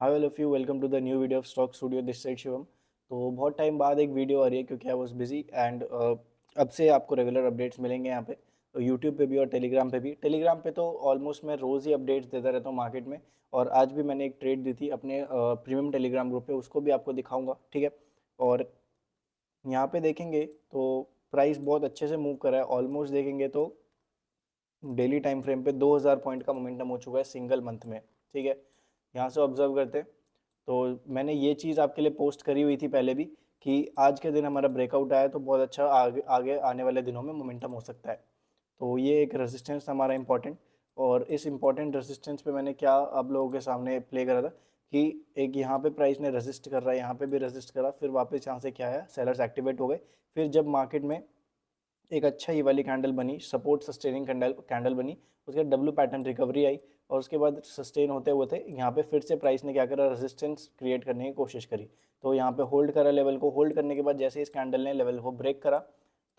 Hi all of you, welcome to the new video of stock studio, this side Shivam. तो बहुत time बाद एक video आ रही है क्योंकि आई वाज बिजी एंड अब से आपको रेगुलर अपडेट्स मिलेंगे यहाँ पे यूट्यूब पे भी और टेलीग्राम पे भी। टेलीग्राम पे तो ऑलमोस्ट मैं रोज़ ही अपडेट्स देता रहता हूँ मार्केट में। और आज भी मैंने एक ट्रेड दी थी अपने प्रीमियम टेलीग्राम ग्रुप पे, उसको भी आपको दिखाऊंगा, ठीक है। और यहाँ पे देखेंगे तो प्राइस बहुत अच्छे से मूव कर रहा है। ऑलमोस्ट देखेंगे तो डेली टाइम फ्रेम पे 2000 पॉइंट का मोमेंटम हो चुका है सिंगल मंथ में, ठीक है। यहाँ से ऑब्जर्व करते हैं तो मैंने ये चीज़ आपके लिए पोस्ट करी हुई थी पहले भी कि आज के दिन हमारा ब्रेकआउट आया तो बहुत अच्छा आगे आगे आने वाले दिनों में मोमेंटम हो सकता है। तो ये एक रेजिस्टेंस हमारा इंपॉर्टेंट। और इस इंपॉर्टेंट रेजिस्टेंस पे मैंने क्या आप लोगों के सामने प्ले करा था कि एक यहाँ पे प्राइस ने रेजिस्ट कर रहा है, यहाँ पे भी रेजिस्ट करा, फिर वापस यहाँ से क्या है, सेलर्स एक्टिवेट हो गए। फिर जब मार्केट में एक अच्छा ये वाली कैंडल बनी, सपोर्ट सस्टेनिंग कैंडल कैंडल बनी, उसके बाद डब्ल्यू पैटर्न रिकवरी आई और उसके बाद सस्टेन होते होते यहाँ पे फिर से प्राइस ने क्या करा, रेजिस्टेंस क्रिएट करने की कोशिश करी। तो यहाँ पे होल्ड करा लेवल को, होल्ड करने के बाद जैसे इस कैंडल ने लेवल को ब्रेक करा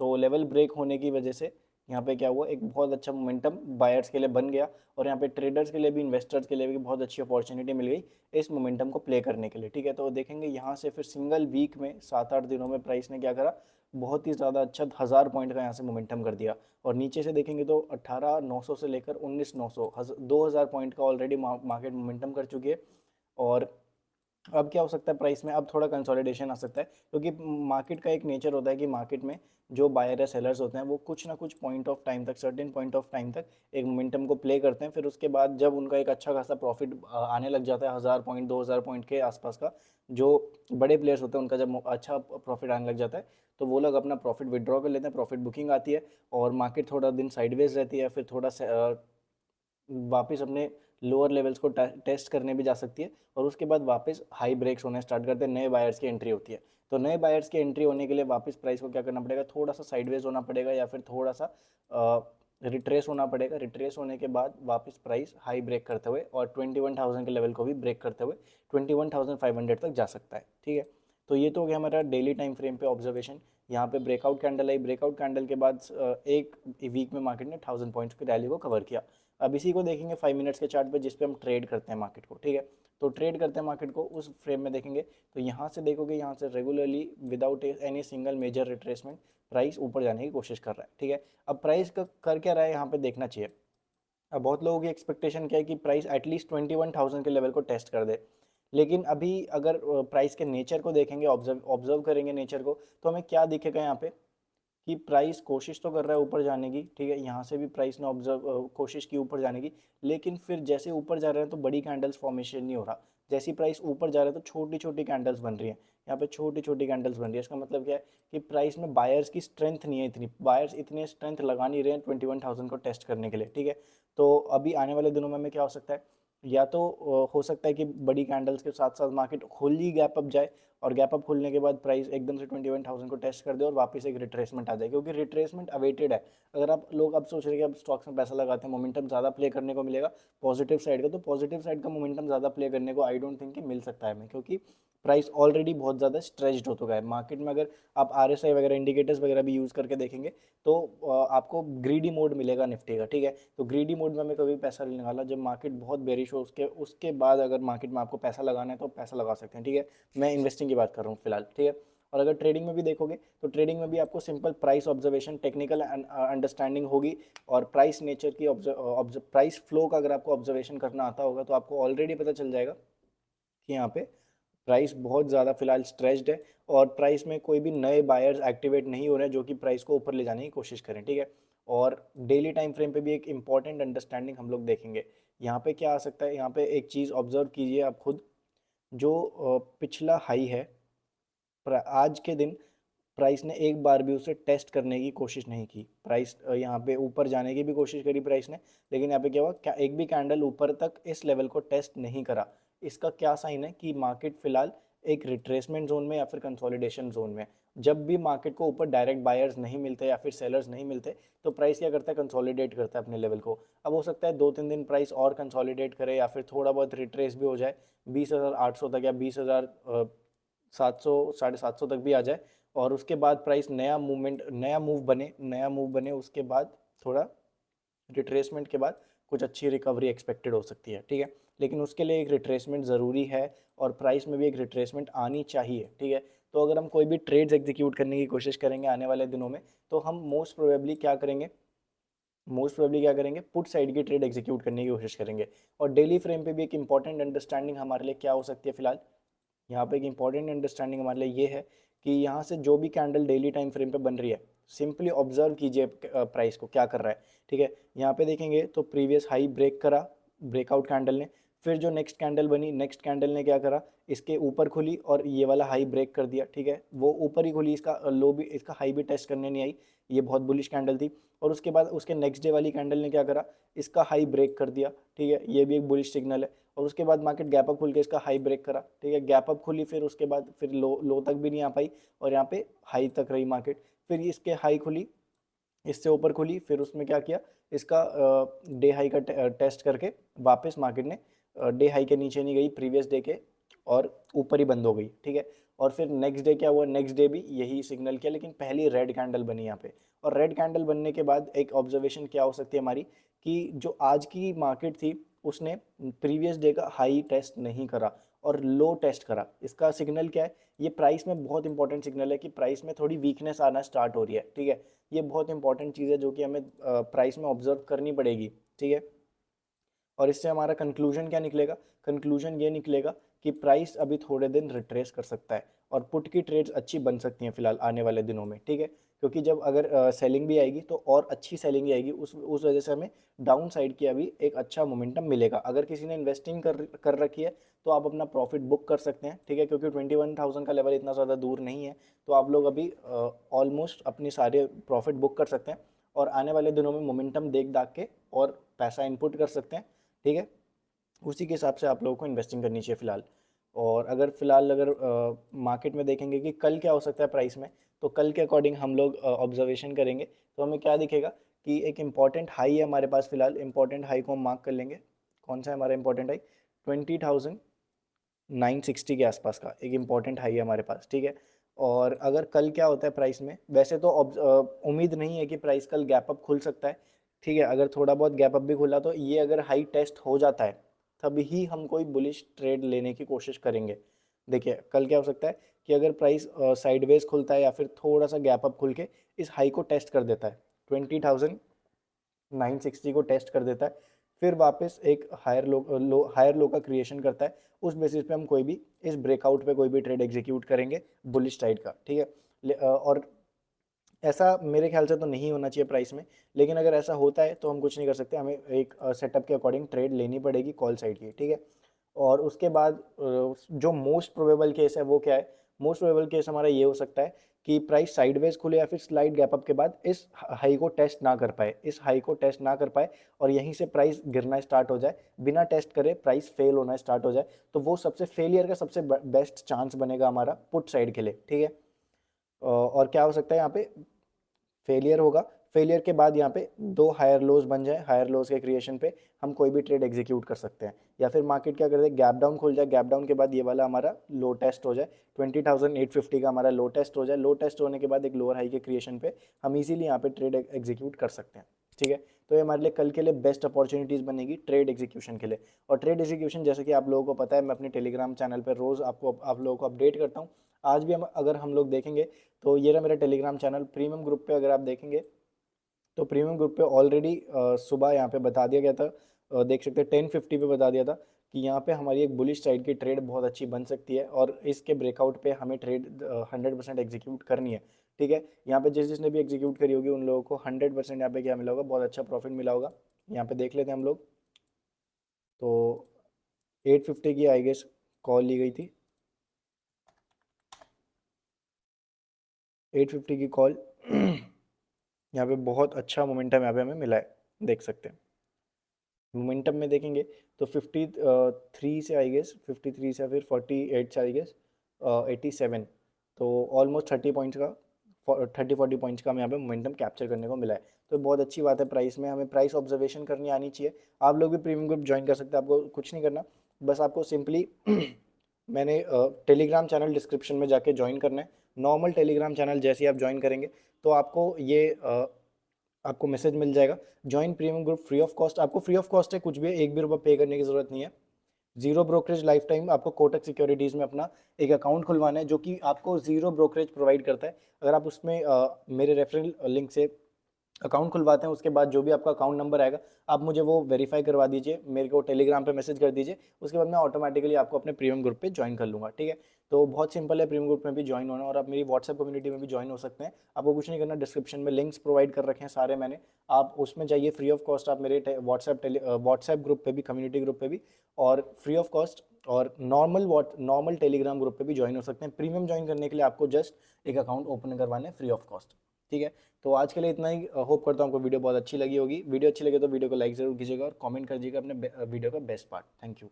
तो लेवल ब्रेक होने की वजह से यहाँ पे क्या हुआ, एक बहुत अच्छा मोमेंटम बायर्स के लिए बन गया। और यहाँ पे ट्रेडर्स के लिए भी, इन्वेस्टर्स के लिए भी बहुत अच्छी अपॉर्चुनिटी मिल गई इस मोमेंटम को प्ले करने के लिए, ठीक है। तो देखेंगे यहाँ से फिर सिंगल वीक में 7-8 दिनों में प्राइस ने क्या करा, बहुत ही ज़्यादा अच्छा 1000 पॉइंट का यहाँ से मोमेंटम कर दिया। और नीचे से देखेंगे तो 18,900 से लेकर 19,900, 2000 पॉइंट का ऑलरेडी मार्केट मोमेंटम कर चुकी है। और अब क्या हो सकता है प्राइस में, अब थोड़ा कंसोलिडेशन आ सकता है क्योंकि मार्केट का एक नेचर होता है कि मार्केट में जो बायर या सेलर्स होते हैं वो कुछ ना कुछ पॉइंट ऑफ टाइम तक, सर्टेन पॉइंट ऑफ टाइम तक एक मोमेंटम को प्ले करते हैं। फिर उसके बाद जब उनका एक अच्छा खासा प्रॉफिट आने लग जाता है, 1000 पॉइंट 2000 पॉइंट के आसपास का, जो बड़े प्लेयर्स होते हैं उनका जब अच्छा प्रॉफिट आने लग जाता है तो वो लोग अपना प्रॉफिट विड्रॉ कर लेते हैं, प्रॉफिट बुकिंग आती है और मार्केट थोड़ा दिन साइडवेज रहती है, फिर थोड़ा वापस अपने लोअर लेवल्स को टेस्ट करने भी जा सकती है और उसके बाद वापस हाई ब्रेक्स होने स्टार्ट करते हैं, नए बायर्स की एंट्री होती है। तो नए बायर्स की एंट्री होने के लिए वापस प्राइस को क्या करना पड़ेगा, थोड़ा सा साइडवेज होना पड़ेगा या फिर थोड़ा सा रिट्रेस होना पड़ेगा। रिट्रेस होने के बाद वापस प्राइस हाई ब्रेक करते हुए और 21,000 के लेवल को भी ब्रेक करते हुए 21,500 तक जा सकता है, ठीक है। तो ये तो हो गया हमारा डेली टाइम फ्रेम पे ऑब्जर्वेशन। यहाँ पे ब्रेकआउट कैंडल आई, ब्रेकआउट कैंडल के बाद एक वीक में मार्केट ने 1000 पॉइंट्स की रैली को कवर किया। अब इसी को देखेंगे 5 मिनट्स के चार्ट पे जिस पे हम ट्रेड करते हैं मार्केट को, ठीक है। तो ट्रेड करते हैं मार्केट को उस फ्रेम में देखेंगे तो यहाँ से देखोगे, यहाँ से regularly without any single major retracement price ऊपर जाने की कोशिश कर रहा है, ठीक है। अब प्राइस का कर क्या रहा है यहाँ पे देखना चाहिए। अब बहुत लोगों की एक्सपेक्टेशन क्या है कि प्राइस एटलीस्ट 21,000 के लेवल को टेस्ट कर दे। लेकिन अभी अगर प्राइस के नेचर को देखेंगे, ऑब्जर्व ऑब्जर्व करेंगे नेचर को, तो हमें क्या दिखेगा यहाँ पे कि प्राइस कोशिश तो कर रहा है ऊपर जाने की, ठीक है। यहाँ से भी प्राइस ने ऑब्जर्व कोशिश की ऊपर जाने की, लेकिन फिर जैसे ऊपर जा रहे हैं तो बड़ी कैंडल्स फॉर्मेशन नहीं हो रहा। जैसी प्राइस ऊपर जा रहा है तो छोटी छोटी कैंडल्स बन रही हैं, यहाँ पे छोटी छोटी कैंडल्स बन रही है। इसका मतलब क्या है कि प्राइस में बायर्स की स्ट्रेंथ नहीं है, इतनी बायर्स इतने स्ट्रेंथ लगा नहीं रहे हैं 21,000 को टेस्ट करने के लिए, ठीक है। तो अभी आने वाले दिनों में हमें क्या हो सकता है, या तो हो सकता है कि बड़ी कैंडल्स के साथ साथ मार्केट खुली गैप अप जाए और गैप अप खुलने के बाद प्राइस एकदम से 21,000 को टेस्ट कर दे और वापस एक रिट्रेसमेंट आ जाए, क्योंकि रिट्रेसमेंट अवेटेड है। अगर आप लोग अब सोच रहे हैं कि अब स्टॉक्स में पैसा लगाते हैं, मोमेंटम ज़्यादा प्ले करने को मिलेगा पॉजिटिव साइड का, तो पॉजिटिव साइड का मोमेंटम ज़्यादा प्ले करने को आई डोंट थिंक कि मिल सकता है हमें, क्योंकि प्राइस ऑलरेडी बहुत ज़्यादा स्ट्रेच्ड हो चुका है मार्केट में। अगर आप RSI वगैरह इंडिकेटर्स वगैरह भी यूज़ करके देखेंगे तो आपको ग्रीडी मोड मिलेगा निफ्टी का, ठीक है। तो ग्रीडी मोड में हमें कभी पैसा नहीं लगाना, जब मार्केट बहुत बेरिश हो उसके उसके बाद अगर मार्केट में आपको पैसा लगाना है तो पैसा लगा सकते हैं, ठीक है। मैं इन्वेस्टिंग की बात कर रहा हूँ फिलहाल, ठीक है। और अगर ट्रेडिंग में भी देखोगे तो ट्रेडिंग में भी आपको simple price observation, technical understanding होगी और प्राइस नेचर की प्राइस फ्लो का अगर आपको ऑब्जर्वेशन करना आता होगा तो आपको ऑलरेडी पता चल जाएगा कि यहाँ पे प्राइस बहुत ज़्यादा फिलहाल स्ट्रेच्ड है और प्राइस में कोई भी नए बायर्स एक्टिवेट नहीं हो रहे हैं जो कि प्राइस को ऊपर ले जाने की कोशिश करें, ठीक है। और डेली टाइम फ्रेम पे भी एक इंपॉर्टेंट अंडरस्टैंडिंग हम लोग देखेंगे। यहाँ पे क्या आ सकता है, यहाँ पे एक चीज़ ऑब्जर्व कीजिए आप खुद, जो पिछला हाई है आज के दिन प्राइस ने एक बार भी उसे टेस्ट करने की कोशिश नहीं की। प्राइस यहाँ पे ऊपर जाने की भी कोशिश करी प्राइस ने, लेकिन यहाँ पे क्या हुआ, क्या एक भी कैंडल ऊपर तक इस लेवल को टेस्ट नहीं करा। इसका क्या साइन है कि मार्केट फिलहाल एक रिट्रेसमेंट जोन में या फिर कंसोलिडेशन जोन में। जब भी मार्केट को ऊपर डायरेक्ट बायर्स नहीं मिलते या फिर सेलर्स नहीं मिलते तो प्राइस क्या करता है, कंसोलिडेट करता है अपने लेवल को। अब हो सकता है 2-3 दिन प्राइस और कंसोलिडेट करे या फिर थोड़ा बहुत रिट्रेस भी हो जाए 20,800 तक या 20,700 750 तक भी आ जाए और उसके बाद प्राइस नया मूवमेंट, नया मूव बने उसके बाद थोड़ा रिट्रेसमेंट के बाद कुछ अच्छी रिकवरी एक्सपेक्टेड हो सकती है, ठीक है। लेकिन उसके लिए एक रिट्रेसमेंट ज़रूरी है और प्राइस में भी एक रिट्रेसमेंट आनी चाहिए, ठीक है। तो अगर हम कोई भी ट्रेड्स एग्जीक्यूट करने की कोशिश करेंगे आने वाले दिनों में, तो हम मोस्ट प्रोबेबली क्या करेंगे, पुट साइड की ट्रेड एग्जीक्यूट करने की कोशिश करेंगे। और डेली फ्रेम पे भी एक इंपॉर्टेंट अंडरस्टैंडिंग हमारे लिए क्या हो सकती है फिलहाल, यहाँ पे एक इंपॉर्टेंट अंडरस्टैंडिंग हमारे लिए ये है कि यहाँ से जो भी कैंडल डेली टाइम फ्रेम पे बन रही है, सिंपली ऑब्जर्व कीजिए प्राइस को क्या कर रहा है, ठीक है। यहाँ पे देखेंगे तो प्रीवियस हाई ब्रेक करा ब्रेकआउट कैंडल ने, फिर जो नेक्स्ट कैंडल बनी, नेक्स्ट कैंडल ने क्या करा, इसके ऊपर खुली और ये वाला हाई ब्रेक कर दिया, ठीक है। वो ऊपर ही खुली, इसका लो भी, इसका हाई भी टेस्ट करने नहीं आई, ये बहुत बुलिश कैंडल थी। और उसके बाद उसके नेक्स्ट डे वाली कैंडल ने क्या करा, इसका हाई ब्रेक कर दिया, ठीक है, ये भी एक बुलिश सिग्नल है। और उसके बाद मार्केट गैप अप खुल के इसका हाई ब्रेक करा, ठीक है, गैप अप खुली, फिर उसके बाद फिर लो तक भी नहीं आ पाई और यहाँ पे हाई तक रही मार्केट, फिर इसके हाई खुली, इससे ऊपर खुली, फिर उसमें क्या किया, इसका डे हाई का टेस्ट करके वापस मार्केट ने डे हाई के नीचे नहीं गई प्रीवियस डे के और ऊपर ही बंद हो गई, ठीक है। और फिर नेक्स्ट डे क्या हुआ, नेक्स्ट डे भी यही सिग्नल किया, लेकिन पहली रेड कैंडल बनी यहाँ पे। और रेड कैंडल बनने के बाद एक ऑब्जर्वेशन क्या हो सकती है हमारी, कि जो आज की मार्केट थी उसने प्रीवियस डे का हाई टेस्ट नहीं करा और लो टेस्ट करा। इसका सिग्नल क्या है, ये प्राइस में बहुत इंपॉर्टेंट सिग्नल है कि प्राइस में थोड़ी वीकनेस आना स्टार्ट हो रही है, ठीक है। ये बहुत इंपॉर्टेंट चीज़ है जो कि हमें प्राइस में ऑब्जर्व करनी पड़ेगी, ठीक है। और इससे हमारा कंक्लूजन क्या निकलेगा, कंक्लूजन ये निकलेगा कि प्राइस अभी थोड़े दिन रिट्रेस कर सकता है और पुट की ट्रेड्स अच्छी बन सकती हैं फिलहाल आने वाले दिनों में, ठीक है। क्योंकि जब अगर सेलिंग भी आएगी तो और अच्छी सेलिंग आएगी, उस वजह से हमें डाउन साइड की अभी एक अच्छा मोमेंटम मिलेगा। अगर किसी ने इन्वेस्टिंग कर रखी है तो आप अपना प्रॉफिट बुक कर सकते हैं, ठीक है, क्योंकि 21,000 का लेवल इतना ज़्यादा दूर नहीं है। तो आप लोग अभी ऑलमोस्ट अपनी सारे प्रॉफिट बुक कर सकते हैं और आने वाले दिनों में मोमेंटम देख दाख के और पैसा इनपुट कर सकते हैं, ठीक है। उसी के हिसाब से आप लोगों को इन्वेस्टिंग करनी चाहिए फिलहाल। और अगर फिलहाल अगर मार्केट में देखेंगे कि कल क्या हो सकता है प्राइस में, तो कल के अकॉर्डिंग हम लोग ऑब्जर्वेशन करेंगे तो हमें क्या दिखेगा कि एक इम्पॉर्टेंट हाई है हमारे पास फिलहाल। इम्पॉर्टेंट हाई को हम मार्क कर लेंगे, कौन सा है हमारा इम्पॉर्टेंट हाई, 20,960 के आसपास का एक इम्पॉर्टेंट हाई है हमारे पास, ठीक है। और अगर कल क्या होता है प्राइस में, वैसे तो उम्मीद नहीं है कि प्राइस कल गैप अप खुल सकता है, ठीक है। अगर थोड़ा बहुत गैप अप भी खुला तो ये अगर हाई टेस्ट हो जाता है तभी ही हम कोई बुलिश ट्रेड लेने की कोशिश करेंगे। देखिए कल क्या हो सकता है कि अगर प्राइस साइडवेज खुलता है या फिर थोड़ा सा गैप अप खुल के इस हाई को टेस्ट कर देता है, 20,960 को टेस्ट कर देता है, फिर वापस एक हायर लो का क्रिएशन करता है, उस बेसिस पे हम कोई भी इस ब्रेकआउट पे कोई भी ट्रेड एग्जीक्यूट करेंगे बुलिश साइड का, ठीक है। और ऐसा मेरे ख्याल से तो नहीं होना चाहिए प्राइस में, लेकिन अगर ऐसा होता है तो हम कुछ नहीं कर सकते, हमें एक सेटअप के अकॉर्डिंग ट्रेड लेनी पड़ेगी कॉल साइड की, ठीक है। और उसके बाद जो मोस्ट प्रोबेबल केस है वो क्या है, मोस्ट प्रोबेबल केस हमारा ये हो सकता है कि प्राइस साइडवेज खुले या फिर स्लाइड गैप अप के बाद इस हाई को टेस्ट ना कर पाए, इस हाई को टेस्ट ना कर पाए और यहीं से प्राइस गिरना स्टार्ट हो जाए, बिना टेस्ट करे प्राइस फेल होना स्टार्ट हो जाए, तो वो सबसे फेलियर का सबसे बेस्ट चांस बनेगा हमारा पुट साइड के लिए, ठीक है। और क्या हो सकता है यहाँ पे, फेलियर होगा, फेलियर के बाद यहाँ पे दो हायर लोज बन जाए, हायर लोज के क्रिएशन पे हम कोई भी ट्रेड एग्जीक्यूट कर सकते हैं। या फिर मार्केट क्या कर दे, गैप डाउन खुल जाए, गैप डाउन के बाद ये वाला हमारा लो टेस्ट हो जाए, 20,850 का हमारा लो टेस्ट हो जाए, लो टेस्ट होने के बाद एक लोअर हाई के क्रिएशन पे हम इजीली यहाँ पे ट्रेड एग्जीक्यूट कर सकते हैं, ठीक है। तो ये हमारे लिए कल के लिए बेस्ट अपॉर्चुनिटीज़ बनेगी ट्रेड एग्जीक्यूशन के लिए। और ट्रेड एग्जीक्यूशन जैसे कि आप लोगों को पता है, मैं अपने टेलीग्राम चैनल पर रोज़ आप लोगों को अपडेट करता हूँ। आज भी हम अगर हम लोग देखेंगे तो ये रहा मेरा टेलीग्राम चैनल, प्रीमियम ग्रुप पे अगर आप देखेंगे तो प्रीमियम ग्रुप पे ऑलरेडी सुबह यहाँ पे बता दिया गया था, देख सकते हैं 10:50 पे बता दिया था कि यहाँ पे हमारी एक बुलिश साइड की ट्रेड बहुत अच्छी बन सकती है और इसके ब्रेकआउट पे हमें ट्रेड 100% एग्जीक्यूट करनी है, ठीक है। यहाँ पे जिसने भी एग्जीक्यूट करी होगी उन लोगों को 100% यहाँ पे क्या मिला होगा, बहुत अच्छा प्रॉफिट मिला होगा। यहाँ पे देख लेते हैं हम लोग, तो 850 की आई गेस कॉल ली गई थी, 850 की कॉल यहाँ पे बहुत अच्छा मोमेंटम यहाँ पे हमें मिला है, देख सकते हैं। मोमेंटम में देखेंगे तो 53 से आई गेस, 53 से फिर 48 से आई गेस 87, तो ऑलमोस्ट 30 पॉइंट्स का 30-40 पॉइंट्स का हमें यहाँ पे मोमेंटम कैप्चर करने को मिला है। तो बहुत अच्छी बात है, प्राइस में हमें प्राइस ऑब्जर्वेशन करनी आनी चाहिए। आप लोग भी प्रीमियम ग्रुप ज्वाइन कर सकते हैं, आपको कुछ नहीं करना, बस आपको सिंपली मैंने टेलीग्राम चैनल डिस्क्रिप्शन में जाके ज्वाइन करना है। नॉर्मल टेलीग्राम चैनल जैसे ही आप ज्वाइन करेंगे तो आपको ये आपको मैसेज मिल जाएगा, join premium group free of cost. आपको फ्री ऑफ कॉस्ट है, कुछ भी एक भी रुपया पे करने की ज़रूरत नहीं है। जीरो ब्रोकरेज लाइफ टाइम आपको कोटक सिक्योरिटीज़ में अपना एक अकाउंट खुलवाना है, जो कि आपको जीरो ब्रोकरेज प्रोवाइड करता है। अगर आप उसमें मेरे रेफरल लिंक से अकाउंट खुलवाते हैं, उसके बाद जो भी आपका अकाउंट नंबर आएगा आप मुझे वो वेरीफाई करवा दीजिए, मेरे को टेलीग्राम पे मैसेज कर दीजिए, उसके बाद मैं ऑटोमेटिकली आपको अपने प्रीमियम ग्रुप पे ज्वाइन कर लूँगा, ठीक है। तो बहुत सिंपल है प्रीमियम ग्रुप में भी ज्वाइन होना, और आप मेरी व्हाट्सएप कम्युनिटी में भी ज्वाइन हो सकते हैं। आपको कुछ नहीं करना, डिस्क्रिप्शन में लिंक्स प्रोवाइड कर रखे हैं सारे मैंने, आप उसमें जाइए फ्री ऑफ कॉस्ट, आप मेरे व्हाट्सएप ग्रुप पे भी, कम्युनिटी ग्रुप पे भी, और फ्री ऑफ कॉस्ट और नॉर्मल टेलीग्राम ग्रुप पे भी ज्वाइन हो सकते हैं। प्रीमियम ज्वाइन करने के लिए आपको जस्ट एक अकाउंट ओपन करवाने फ्री ऑफ कॉस्ट, ठीक है। तो आज के लिए इतना ही। होप करता हूँ आपको वीडियो बहुत अच्छी लगी होगी। वीडियो अच्छी लगे तो वीडियो को लाइक जरूर कीजिएगा और कमेंट कर दीजिएगा अपने वीडियो का बेस्ट पार्ट। Thank you.